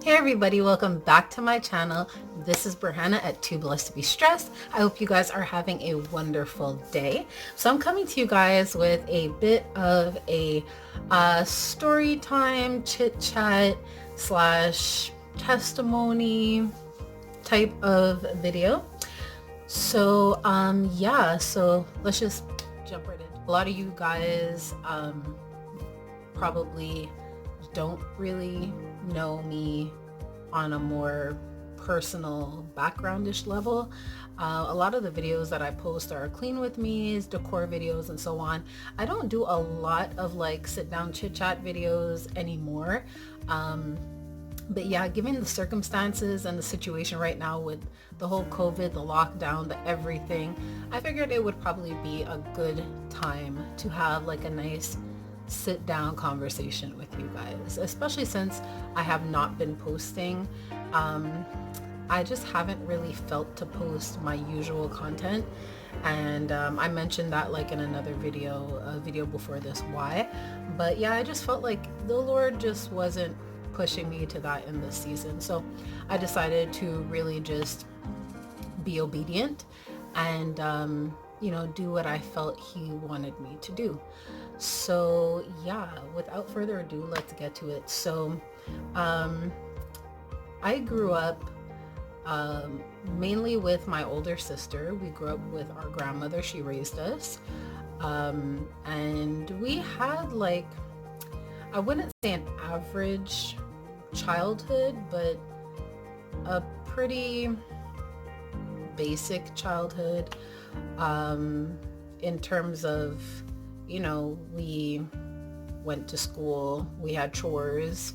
Hey everybody, welcome back to my channel. This is Burhana at Too Blessed to Be Stressed. I hope you guys are having a wonderful day. So I'm coming to you guys with a bit of a story time, chit chat slash testimony type of video. So so let's just jump right in. A lot of you guys probably don't really know me on a more personal backgroundish level. A lot of the videos that I post are clean with me's, decor videos, and so on. I don't do a lot of like sit down chit chat videos anymore. But yeah, given the circumstances and the situation right now with the whole COVID, the lockdown, the everything, I figured it would probably be a good time to have like a nice sit down conversation with you guys, especially since I have not been posting. I just haven't really felt to post my usual content, and I mentioned that like in another video, a video before this, why. But yeah, I just felt like the Lord just wasn't pushing me to that in this season, so I decided to really just be obedient and do what I felt He wanted me to do. So yeah, without further ado, let's get to it. So I grew up mainly with my older sister. We grew up with our grandmother. She raised us. And we had like, I wouldn't say an average childhood, but a pretty basic childhood in terms of, we went to school, we had chores,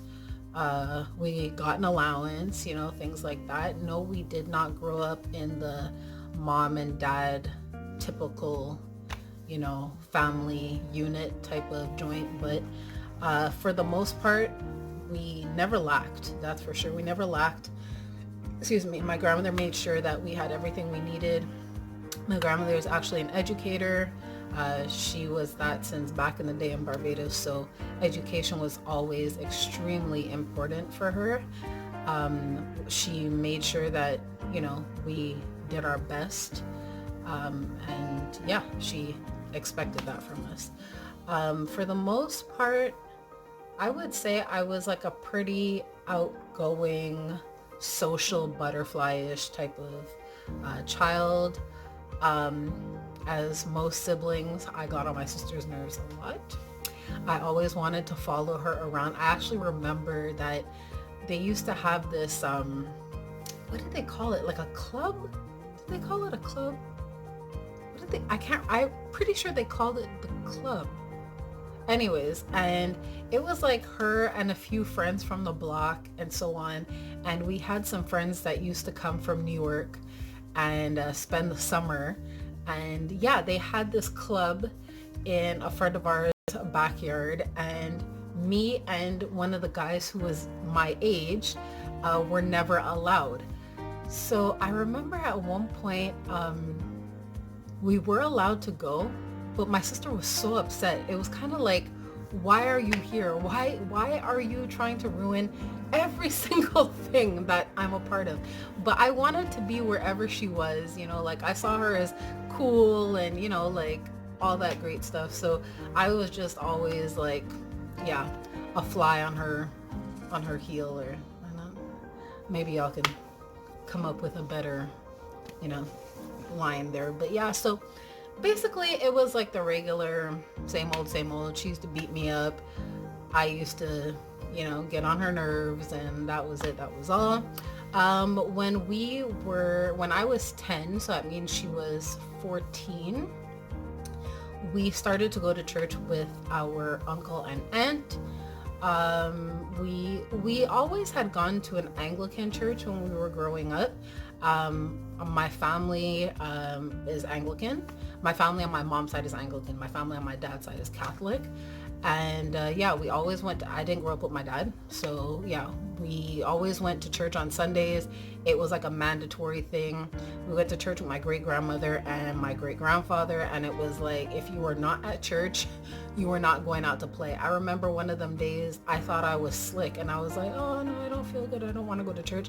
we got an allowance, things like that. No, we did not grow up in the mom and dad typical, family unit type of joint, but for the most part, we never lacked. That's for sure. We never lacked. Excuse me. My grandmother made sure that we had everything we needed. My grandmother was actually an educator. She was that since back in the day in Barbados, so education was always extremely important for her. She made sure that, we did our best, and yeah, she expected that from us. For the most part, I would say I was like a pretty outgoing, social butterfly-ish type of child. As most siblings, I got on my sister's nerves a lot. I always wanted to follow her around. I actually remember that they used to have this, what did they call it? Like a club? Did they call it a club? What did I'm pretty sure they called it the club. Anyways, and it was like her and a few friends from the block and so on. And we had some friends that used to come from New York and spend the summer. And yeah, they had this club in a friend of ours backyard, and me and one of the guys who was my age were never allowed. So I remember at one point we were allowed to go, but my sister was so upset. It was kind of like, why are you here? Why are you trying to ruin every single thing that I'm a part of? But I wanted to be wherever she was, like I saw her as cool and, like all that great stuff. So I was just always like, yeah, a fly on her heel, or I don't know, maybe y'all can come up with a better, line there. But yeah, so basically it was like the regular same old. She used to beat me up. I used to, get on her nerves, and that was it. That was all. When I was 10, so that means she was 14, we started to go to church with our uncle and aunt. We always had gone to an Anglican church when we were growing up. My family is Anglican. My family on my mom's side is Anglican. My family on my dad's side is Catholic. And yeah, we always went to, I didn't grow up with my dad, so yeah, we always went to church on Sundays. It was like a mandatory thing. We went to church with my great grandmother and my great grandfather, and it was like, if you were not at church, you were not going out to play. I remember one of them days I thought I was slick, and I was like, oh no, I don't feel good, I don't want to go to church.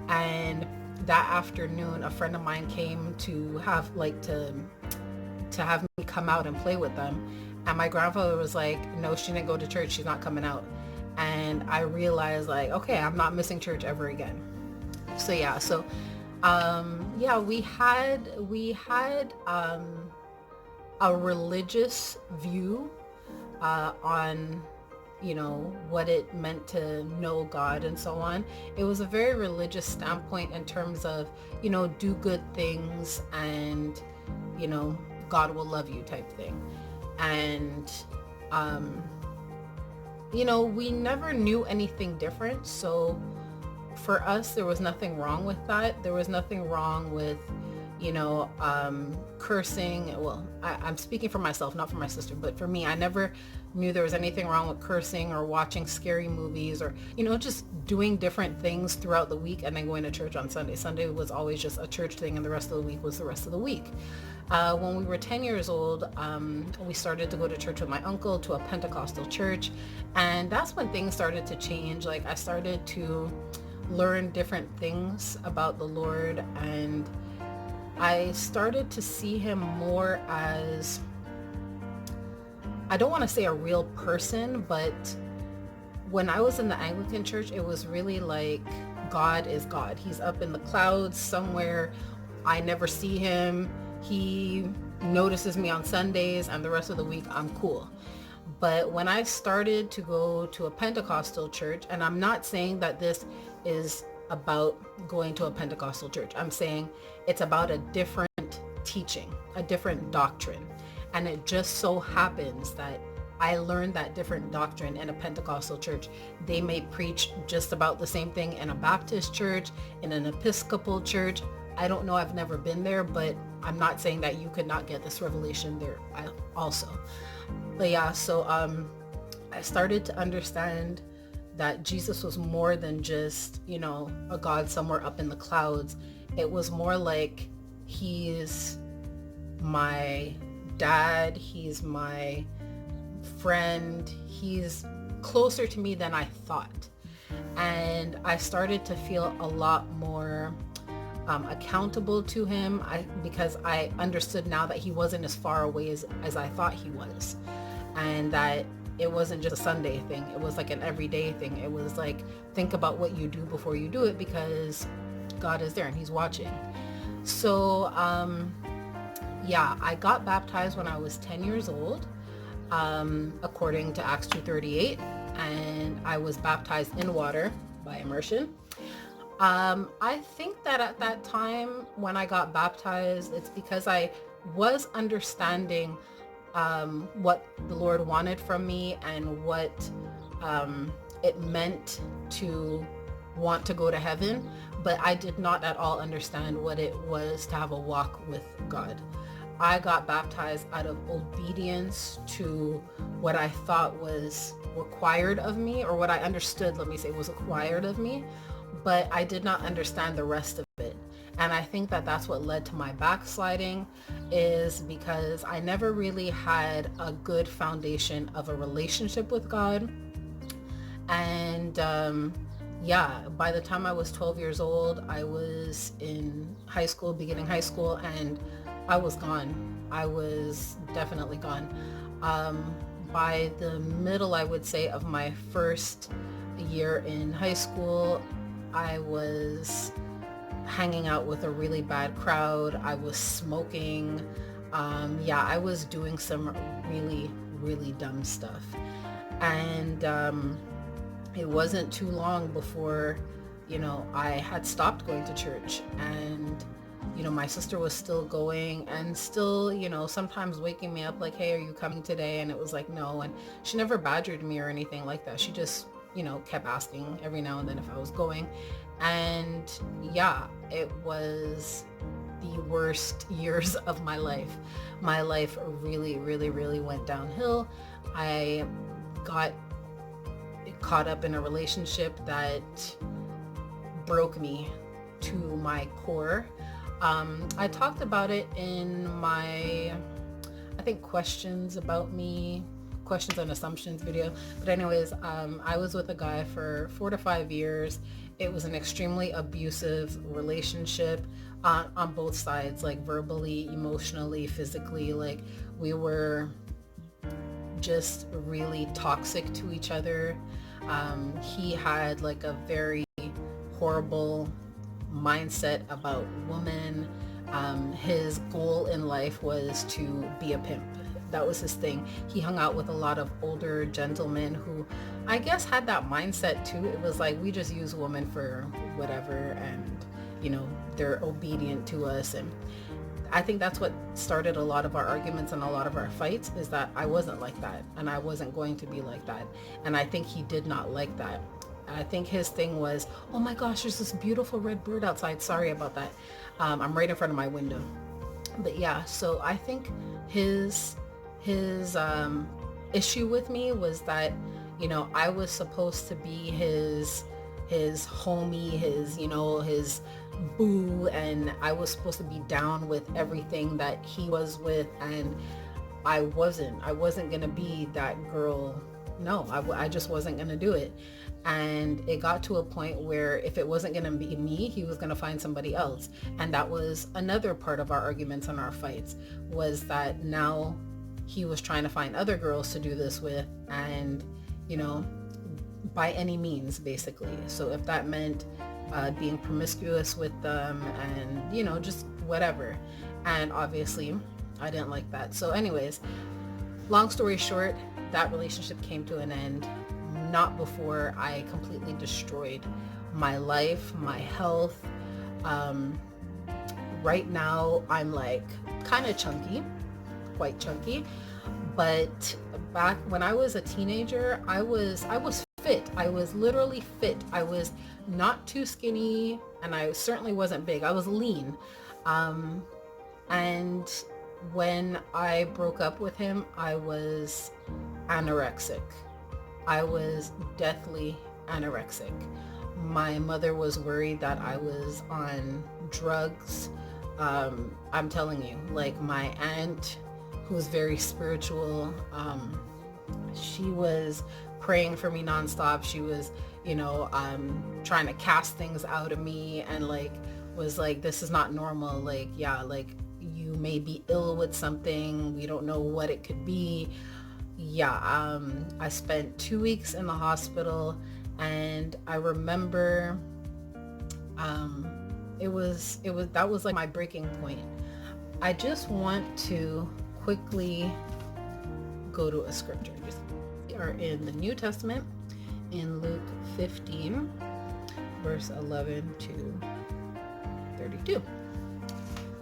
And that afternoon, a friend of mine came to have like to have me come out and play with them. And my grandfather was like, no, she didn't go to church, she's not coming out. And I realized like, okay, I'm not missing church ever again. So yeah, so yeah, we had a religious view on, you know, what it meant to know God and so on. It was a very religious standpoint in terms of, you know, do good things and, you know, God will love you type thing. And you know, we never knew anything different, so for us there was nothing wrong with that. There was nothing wrong with, you know, cursing. Well, I'm speaking for myself, not for my sister, but for me, I never knew there was anything wrong with cursing or watching scary movies or, you know, just doing different things throughout the week and then going to church on Sunday. Sunday was always just a church thing, and the rest of the week was the rest of the week. When we were 10 years old, we started to go to church with my uncle, to a Pentecostal church, and that's when things started to change. Like, I started to learn different things about the Lord, and I started to see him more as, I don't want to say a real person, but when I was in the Anglican church, it was really like God is God. He's up in the clouds somewhere. I never see him. He notices me on Sundays, and the rest of the week I'm cool. But when I started to go to a Pentecostal church, and I'm not saying that this is about going to a Pentecostal church, I'm saying it's about a different teaching, a different doctrine. And it just so happens that I learned that different doctrine in a Pentecostal church. They may preach just about the same thing in a Baptist church, in an Episcopal church. I don't know, I've never been there, but I'm not saying that you could not get this revelation there also. But yeah, so I started to understand that Jesus was more than just, you know, a God somewhere up in the clouds. It was more like he's my dad, he's my friend, he's closer to me than I thought. And I started to feel a lot more accountable to him, because I understood now that he wasn't as far away as I thought he was, and that it wasn't just a Sunday thing. It was like an everyday thing. It was like, think about what you do before you do it, because God is there and he's watching. So yeah, I got baptized when I was 10 years old, according to Acts 2:38, and I was baptized in water by immersion. I think that at that time when I got baptized, it's because I was understanding what the Lord wanted from me and what it meant to want to go to heaven, but I did not at all understand what it was to have a walk with God. I got baptized out of obedience to what I thought was required of me, or what I understood, let me say, was required of me, but I did not understand the rest of it. And I think that that's what led to my backsliding, is because I never really had a good foundation of a relationship with God. And yeah, by the time I was 12 years old, I was in high school, beginning high school, and I was gone. I was definitely gone. By the middle, I would say, of my first year in high school, I was hanging out with a really bad crowd. I was smoking. Yeah, I was doing some really, really dumb stuff. And it wasn't too long before, you know, I had stopped going to church, and you know, my sister was still going and still, you know, sometimes waking me up like, hey, are you coming today? And it was like, no. And she never badgered me or anything like that. She just, you know, kept asking every now and then if I was going. And yeah, it was the worst years of my life. My life really, really, really went downhill. I got caught up in a relationship that broke me to my core. I talked about it in my, I think, questions and assumptions video. But anyways, I was with a guy for 4 to 5 years. It was an extremely abusive relationship on both sides, like verbally, emotionally, physically. Like, we were just really toxic to each other. He had like a very horrible mindset about women. His goal in life was to be a pimp. That was his thing. He hung out with a lot of older gentlemen who I guess had that mindset too. It was like, we just use women for whatever, and they're obedient to us. And I think that's what started a lot of our arguments and a lot of our fights, is that I wasn't like that, and I wasn't going to be like that. And I think he did not like that. I think his thing was, oh my gosh, there's this beautiful red bird outside. Sorry about that. I'm right in front of my window. But yeah, so I think his issue with me was that, I was supposed to be his homie, his boo, and I was supposed to be down with everything that he was with, and I wasn't gonna be that girl. No, I just wasn't gonna do it. And it got to a point where if it wasn't gonna be me, he was gonna find somebody else. And that was another part of our arguments and our fights, was that now he was trying to find other girls to do this with, and by any means, basically. So if that meant being promiscuous with them, and just whatever. And obviously I didn't like that. So anyways, long story short, that relationship came to an end, not before I completely destroyed my life, my health. Right now I'm like kind of chunky, quite chunky, but back when I was a teenager, I was fit. I was literally fit. I was not too skinny, and I certainly wasn't big. I was lean. And when I broke up with him, I was anorexic. I was deathly anorexic. My mother was worried that I was on drugs. I'm telling you, like, my aunt, who was very spiritual, she was praying for me nonstop. She was, trying to cast things out of me, and was like, this is not normal. Like, yeah, like, you may be ill with something. We don't know what it could be. Yeah, I spent 2 weeks in the hospital, and I remember that was like my breaking point. I just want to quickly go to a scripture. We are in the New Testament, in Luke 15, verse 11 to 32.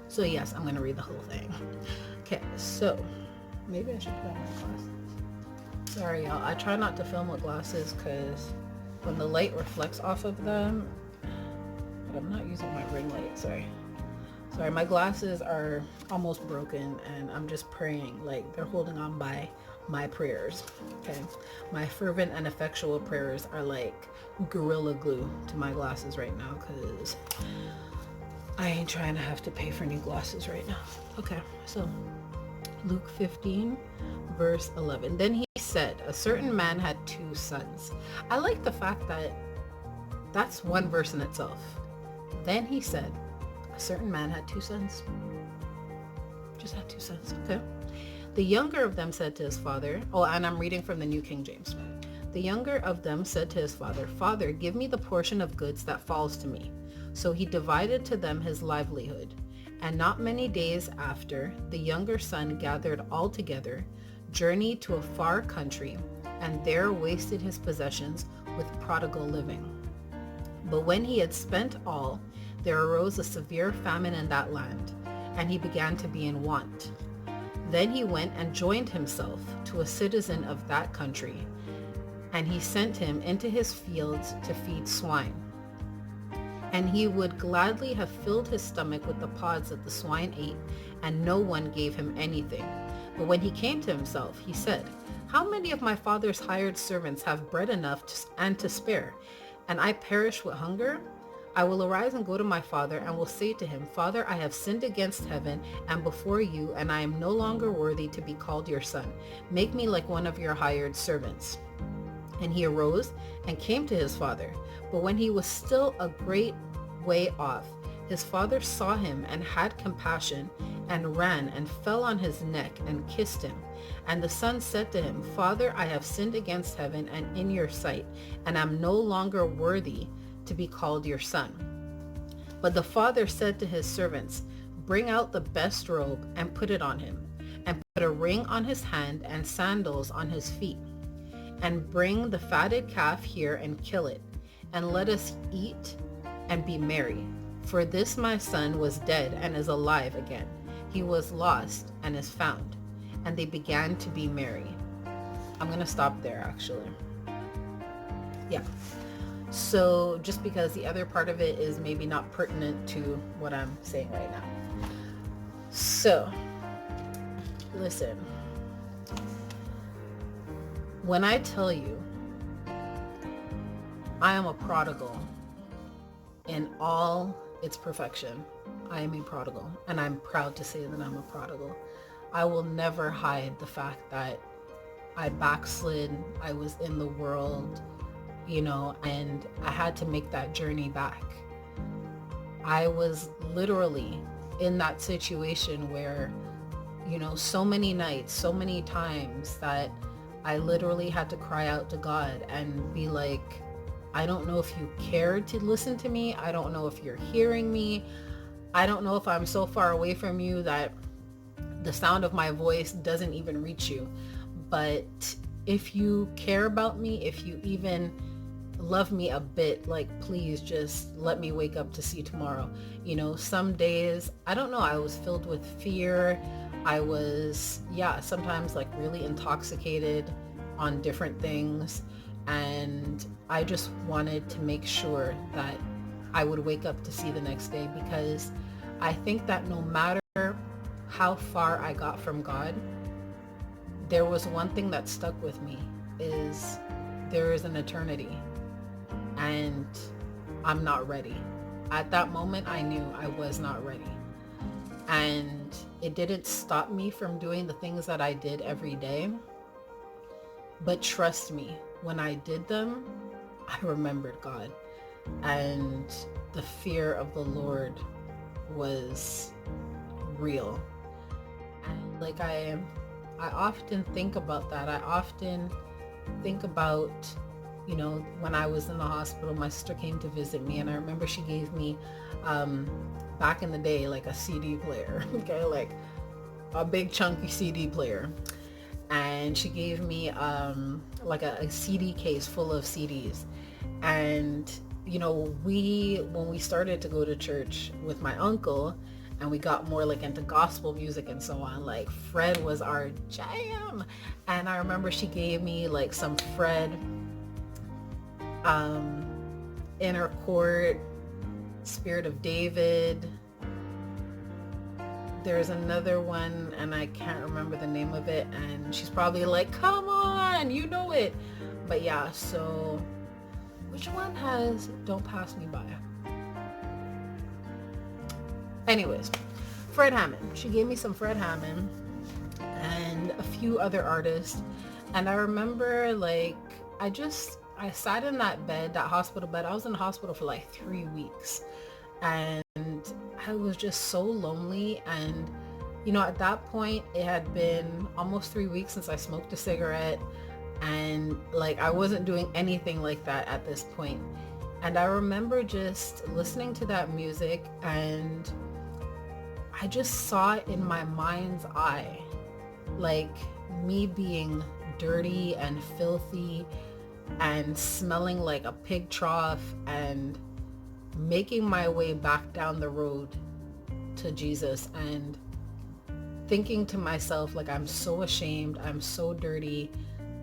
So yes, I'm going to read the whole thing. Okay, so maybe I should put on my glasses. Sorry, y'all. I try not to film with glasses because when the light reflects off of them, but I'm not using my ring light. Sorry, my glasses are almost broken, and I'm just praying, like, they're holding on by my prayers. Okay, my fervent and effectual prayers are like gorilla glue to my glasses right now, because I ain't trying to have to pay for new glasses right now. Okay, so Luke 15, verse 11. Then he said, a certain man had 2 sons. I like the fact that that's one verse in itself. Then he said, a certain man had 2 sons. Just had 2 sons. Okay. The younger of them said to his father, and I'm reading from the New King James. The younger of them said to his father, Father, give me the portion of goods that falls to me. So he divided to them his livelihood. And not many days after, the younger son gathered all together, journeyed to a far country, and there wasted his possessions with prodigal living. But when he had spent all, there arose a severe famine in that land, and he began to be in want. Then he went and joined himself to a citizen of that country, and he sent him into his fields to feed swine. And he would gladly have filled his stomach with the pods that the swine ate, and no one gave him anything. But when he came to himself, he said, How many of my father's hired servants have bread enough and to spare, and I perish with hunger? I will arise and go to my father and will say to him, Father, I have sinned against heaven and before you, and I am no longer worthy to be called your son. Make me like one of your hired servants. And he arose and came to his father. But when he was still a great way off, his father saw him and had compassion and ran and fell on his neck and kissed him. And the son said to him, Father, I have sinned against heaven and in your sight, and am no longer worthy to be called your son. But the father said to his servants, Bring out the best robe and put it on him, and put a ring on his hand and sandals on his feet. And bring the fatted calf here and kill it, and let us eat and be merry. For this my son was dead and is alive again. He was lost and is found. And they began to be merry. I'm going to stop there, actually. Yeah. So just because the other part of it is maybe not pertinent to what I'm saying right now. So, listen. When I tell you I am a prodigal in all its perfection, I am a prodigal, and I'm proud to say that I'm a prodigal. I will never hide the fact that I backslid, I was in the world, and I had to make that journey back. I was literally in that situation where, so many nights, so many times that I literally had to cry out to God and be like, I don't know if you care to listen to me. I don't know if you're hearing me. I don't know if I'm so far away from you that the sound of my voice doesn't even reach you. But if you care about me, if you even love me a bit, like, please just let me wake up to see tomorrow. Some days, I don't know, I was filled with fear. I was, sometimes like really intoxicated on different things. And I just wanted to make sure that I would wake up to see the next day, because I think that no matter how far I got from God, there was one thing that stuck with me, is there is an eternity, and I'm not ready. At that moment, I knew I was not ready. And it didn't stop me from doing the things that I did every day. But trust me, when I did them, I remembered God. And the fear of the Lord was real. And like I often think about that. I often think about, when I was in the hospital, my sister came to visit me, and I remember she gave me, back in the day, like a CD player, okay, like a big chunky CD player. And she gave me like a CD case full of CDs. And, when we started to go to church with my uncle, and we got more like into gospel music and so on, like Fred was our jam. And I remember she gave me like some Fred, Inner Court, Spirit of David. There's another one, and I can't remember the name of it, and she's probably like, come on, you know it. But yeah, so which one has Don't Pass Me By? Anyways, Fred Hammond. She gave me some Fred Hammond and a few other artists. And I remember like, I sat in that bed, that hospital bed. I was in the hospital for like 3 weeks. And I was just so lonely. And, at that point, it had been almost 3 weeks since I smoked a cigarette. And like, I wasn't doing anything like that at this point. And I remember just listening to that music, and I just saw it in my mind's eye, like me being dirty and filthy and smelling like a pig trough, and making my way back down the road to Jesus, and thinking to myself, like, I'm so ashamed, I'm so dirty,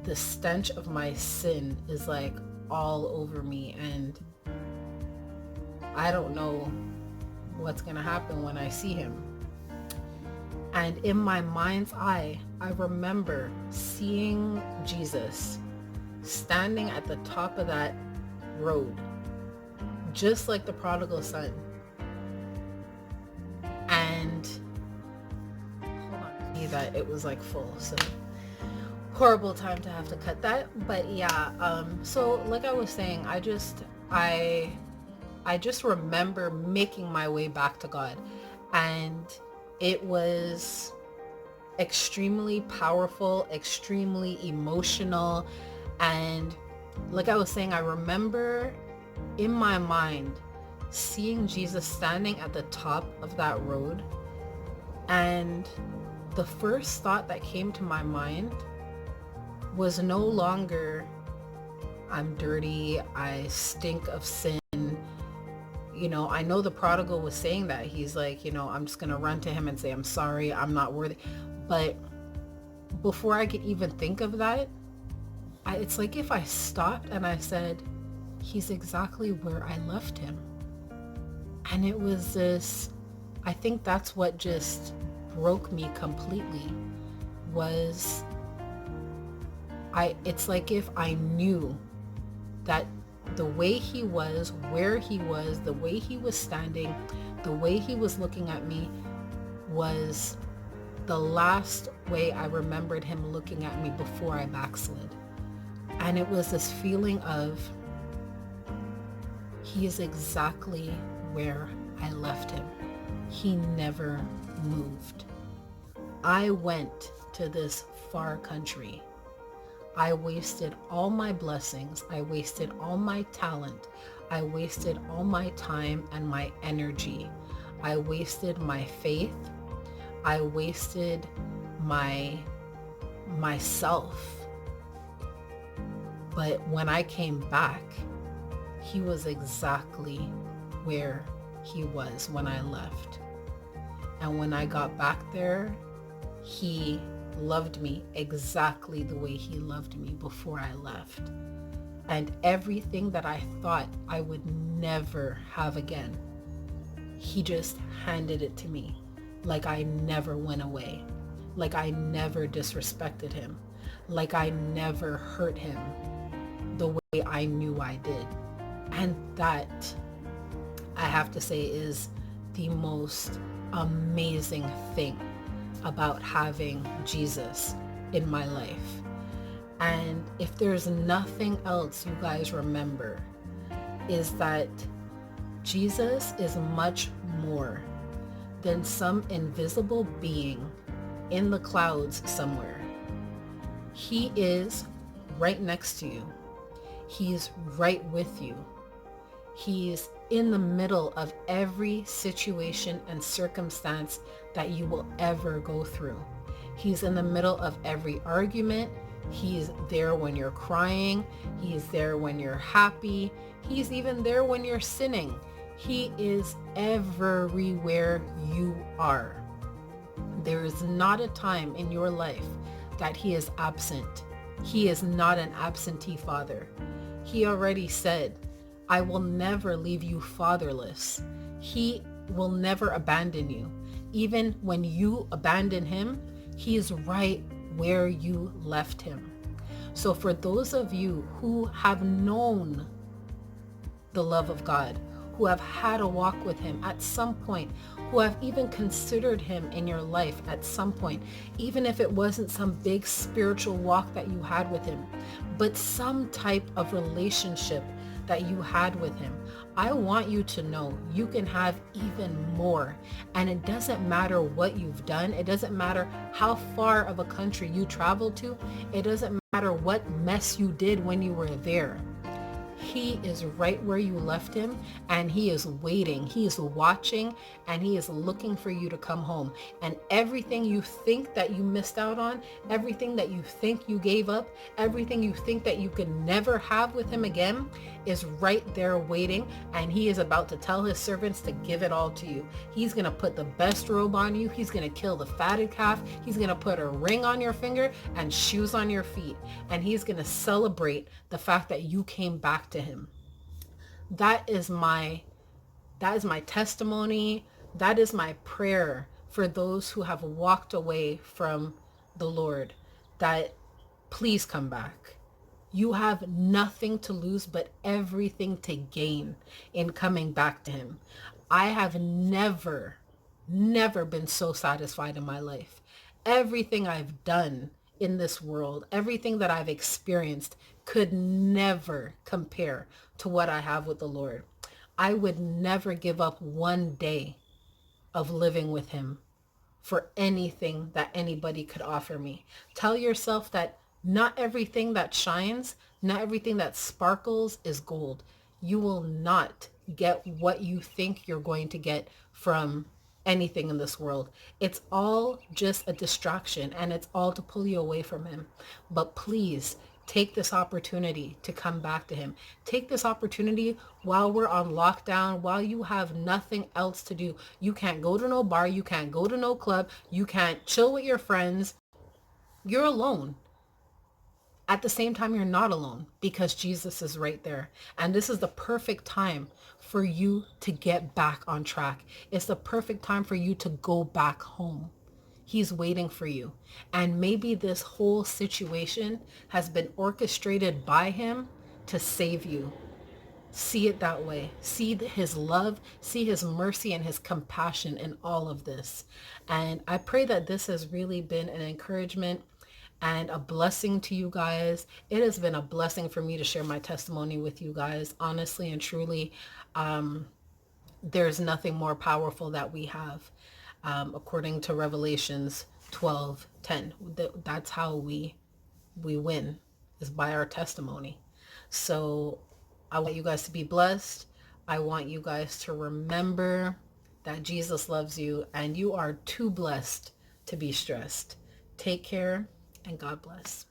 the stench of my sin is like all over me, and I don't know what's gonna happen when I see him. And in my mind's eye, I remember seeing Jesus standing at the top of that road, just like the prodigal son. And hold on, see that it was like full, so horrible time to have to cut that. But yeah, so like I was saying, I just remember making my way back to God, and it was extremely powerful, extremely emotional. And like I was saying, I remember in my mind seeing Jesus standing at the top of that road, and the first thought that came to my mind was no longer, I'm dirty, I stink of sin. I know the prodigal was saying that. He's like, I'm just going to run to him and say, I'm sorry, I'm not worthy. But before I could even think of that, it's like if I stopped and I said, he's exactly where I left him. And it was this, I think that's what just broke me completely, was it's like if I knew that the way he was, where he was, the way he was standing, the way he was looking at me was the last way I remembered him looking at me before I backslid. And it was this feeling of, he is exactly where I left him. He never moved. I went to this far country. I wasted all my blessings. I wasted all my talent. I wasted all my time and my energy. I wasted my faith. I wasted myself. But when I came back, he was exactly where he was when I left. And when I got back there, he loved me exactly the way he loved me before I left. And everything that I thought I would never have again, he just handed it to me, like I never went away, like I never disrespected him, like I never hurt him the way I knew I did. And that, I have to say, is the most amazing thing about having Jesus in my life. And if there's nothing else you guys remember, is that Jesus is much more than some invisible being in the clouds somewhere. He is right next to you. He's right with you. He's in the middle of every situation and circumstance that you will ever go through. He's in the middle of every argument. He's there when you're crying. He's there when you're happy. He's even there when you're sinning. He is everywhere you are. There is not a time in your life that he is absent. He is not an absentee father. He already said, I will never leave you fatherless. He will never abandon you. Even when you abandon him, he is right where you left him. So for those of you who have known the love of God, who have had a walk with him at some point, who have even considered him in your life at some point, even if it wasn't some big spiritual walk that you had with him, but some type of relationship that you had with him, I want you to know you can have even more. And it doesn't matter what you've done. It doesn't matter how far of a country you traveled to. It doesn't matter what mess you did when you were there. He is right where you left him, and he is waiting. He is watching, and he is looking for you to come home. And everything you think that you missed out on, everything that you think you gave up, everything you think that you could never have with him again is right there waiting, and he is about to tell his servants to give it all to you. He's going to put the best robe on you. He's going to kill the fatted calf. He's going to put a ring on your finger and shoes on your feet, and he's going to celebrate the fact that you came back to him. That is my testimony. That is my prayer for those who have walked away from the Lord, that please come back. You have nothing to lose but everything to gain in coming back to him. I have never been so satisfied in my life. Everything I've done in this world, everything that I've experienced could never compare to what I have with the Lord. I would never give up one day of living with him for anything that anybody could offer me. Tell yourself that not everything that shines, not everything that sparkles is gold. You will not get what you think you're going to get from anything in this world. It's all just a distraction, and it's all to pull you away from him. But please take this opportunity to come back to him. Take this opportunity while we're on lockdown, while you have nothing else to do. You can't go to no bar. You can't go to no club. You can't chill with your friends. You're alone. At the same time, you're not alone because Jesus is right there. And this is the perfect time for you to get back on track. It's the perfect time for you to go back home. He's waiting for you. And maybe this whole situation has been orchestrated by him to save you. See it that way. See his love, see his mercy and his compassion in all of this. And I pray that this has really been an encouragement and a blessing to you guys. It has been a blessing for me to share my testimony with you guys. Honestly and truly, there's nothing more powerful that we have. According to Revelations 12:10, that's how we win, is by our testimony. So I want you guys to be blessed. I want you guys to remember that Jesus loves you and you are too blessed to be stressed. Take care and God bless.